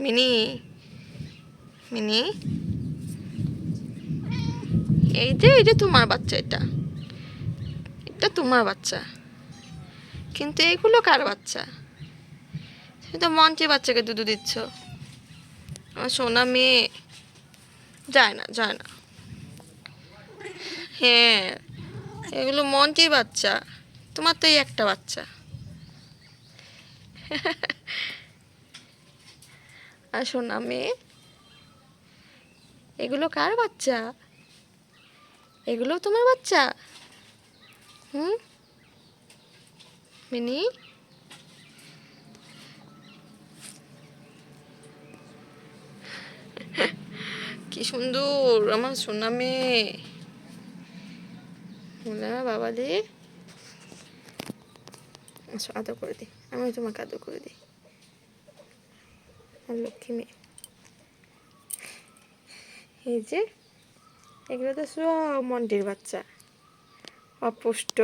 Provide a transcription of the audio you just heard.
Mini, mini, এই যে এটা তোমার বাচ্চা, এটা এটা তোমার বাচ্চা, কিন্তু এগুলো কার বাচ্চা? তুমি তো মঞ্চে বাচ্চাকে দুধ দিচ্ছ। আমার সোনা মেয়ে যায় না, যায় না। হ্যাঁ, এগুলো মঞ্চের বাচ্চা, তোমার তো এই একটা বাচ্চা। আর সোনা মেয়ে, এগুলো কার বাচ্চা? এগুলো তোমার বাচ্চা? হুম, মিনি, কি সুন্দর আমার সোনা মেয়ে। বাবা দি, আচ্ছা আদর করে দিই, আমি তোমাকে আদর করে দিই। আর লক্ষ্মী মেয়ে, এই যে এগুলো তো সব মন্টির বাচ্চা, অপুষ্ট।